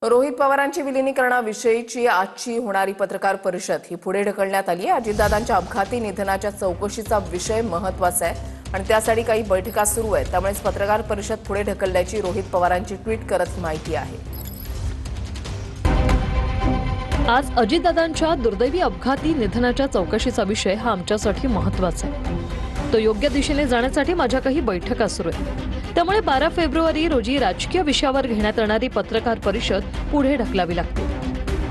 रोहित पवारांची विलिनीकरणाविषयीची आजची होणारी पत्रकार परिषद ही पुढे ढकलण्यात आली आहे। अजितदादांच्या अपघाती निधनाच्या चौकशीचा विषय महत्त्वाचा आहे आणि त्यासाठी काही बैठका सुरू आहेत। त्यामुळेच पत्रकार परिषद पुढे ढकलल्याची रोहित पवारांची ट्विट करत माहिती आहे। आज अजितदादांच्या दुर्दैवी अपघाती निधनाच्या चौकशीचा विषय हा आमच्यासाठी महत्त्वाचा आहे। तो योग्य दिशेने जाण्यासाठी माझ्या काही बैठका सुरू आहेत। त्यामुळे 12 फेब्रुवारी रोजी राजकीय विषयावर घेण्यात येणारी पत्रकार परिषद पुढे ढकलावी लागते।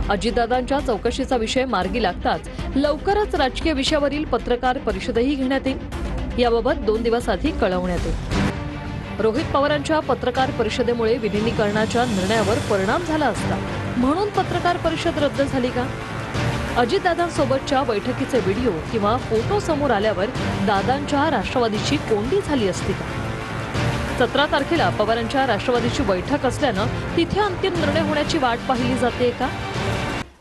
अजितदादांच्या चौकशीचा विषय मार्गी लागताच लवकरच राजकीय विषयावरील पत्रकार परिषदही घेण्यात येईल। याबाबत 2 दिवस आधी कळवण्यात येईल। रोहित पवारांच्या पत्रकार परिषदेमुळे विलिनीकरणाच्या निर्णयावर परिणाम झाला असता म्हणून पत्रकार परिषद रद्द झाली का? अजितदादांसोबतच्या बैठकीचे व्हिडिओ किंवा फोटो समोर आल्यावर दादांच्या राष्ट्रवादीची कोंडी झाली असती का? 17 तारखेला पवारांच्या राष्ट्रवादीची बैठक असल्यानं तिथे अंतिम निर्णय होण्याची वाट पाहिली जाते का?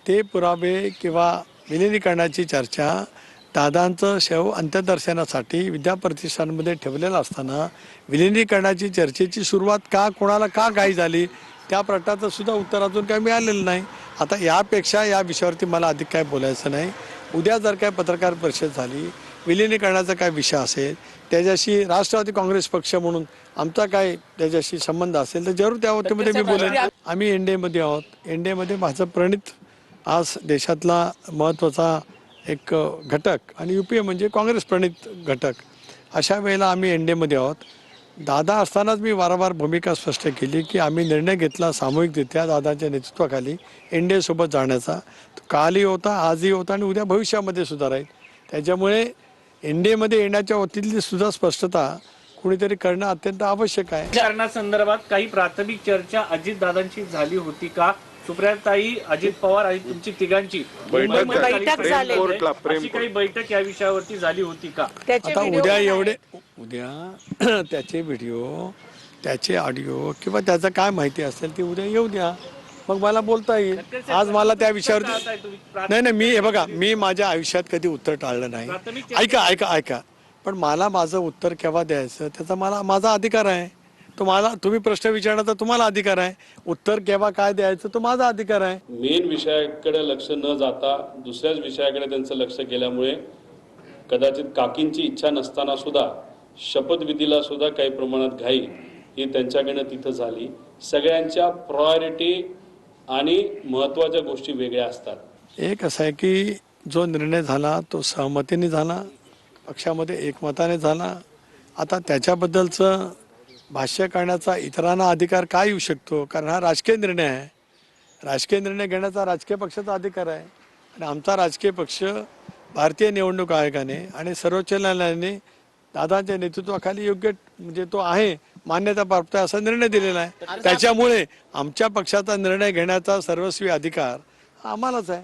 ते पुरावे किंवा विलिनीकरणाची चर्चा दादांचं शव अंत्यदर्शनासाठी विद्याप्रतिष्ठानमध्ये ठेवलेलं असताना विलिनीकरणाची चर्चेची सुरुवात का कोणाला का घाई झाली त्या प्रश्नाचं सुद्धा उत्तर अजून काही मिळालेलं नाही। आता यापेक्षा या विषयावरती मला अधिक काय बोलायचं नाही। उद्या जर काय पत्रकार परिषद झाली, विलिनीकरणाचा काय विषय असेल, त्याच्याशी राष्ट्रवादी काँग्रेस पक्ष म्हणून आमचा काय त्याच्याशी संबंध असेल तर जरूर त्या बाबतीमध्ये मी बोलेन। आम्ही एनडीएमध्ये आहोत। एनडीएमध्ये माझं प्रणित आज देशातला महत्त्वाचा एक घटक आणि यूपीए म्हणजे काँग्रेस प्रणित घटक, अशा वेळेला आम्ही एनडीएमध्ये आहोत। दादा असतानाच मी वारंवार भूमिका स्पष्ट केली की आम्ही निर्णय घेतला सामूहिकरित्या दादाच्या नेतृत्वाखाली एनडीए सोबत जाण्याचा। तो कालही होता, आजही होता आणि उद्या भविष्यामध्ये सुद्धा राहील। त्याच्यामुळे एनडीएमध्ये येण्याच्या बाबतीतली सुद्धा स्पष्टता कुणीतरी करणं अत्यंत आवश्यक आहे। करण्यासंदर्भात काही प्राथमिक चर्चा अजितदादांची झाली होती का? सुप्रियाताई, अजित पवार आणि तुमची तिघांची बैठक झाली, अशी काही बैठक या विषयावरती झाली होती का? आता उद्या त्याचे व्हिडिओ, त्याचे ऑडिओ किंवा त्याचं काय माहिती असेल ते उद्या येऊ द्या, मग मला बोलता येईल। आज मला त्या विषयावरती नाही, मी हे बघा, मी माझ्या आयुष्यात कधी उत्तर टाळलं नाही। ऐका, पण मला माझं उत्तर केव्हा द्यायचं त्याचा माझा अधिकार आहे। तुम्ही प्रश्न विचारण्याचा तुम्हाला अधिकार आहे, उत्तर केव्हा काय द्यायचं तो माझा अधिकार आहे। मेन विषयाकडे लक्ष न जाता दुसऱ्याच विषयाकडे त्यांचं लक्ष गेल्यामुळे कदाचित काकींची इच्छा नसताना सुद्धा शपथविधीला सुद्धा काही प्रमाणात घाई ही त्यांच्याकडनं तिथं झाली। सगळ्यांच्या प्रायोरिटी आणि महत्त्वाच्या गोष्टी वेगळ्या असतात। एक असं आहे की जो निर्णय झाला तो सहमतीने झाला, पक्षामध्ये एकमताने झाला। आता त्याच्याबद्दलचं भाष्य करण्याचा इतरांना अधिकार काय येऊ शकतो? कारण हा राजकीय निर्णय आहे। राजकीय निर्णय घेण्याचा राजकीय पक्षाचा अधिकार आहे आणि आमचा राजकीय पक्ष भारतीय निवडणूक आयोगाने आणि सर्वोच्च न्यायालयाने दादांच्या नेतृत्वाखाली योग्य म्हणजे तो आहे मान्यता प्राप्त असा निर्णय दिलेला आहे। त्याच्यामुळे आमच्या पक्षाचा निर्णय घेण्याचा सर्वस्वी अधिकार आम्हालाच आहे।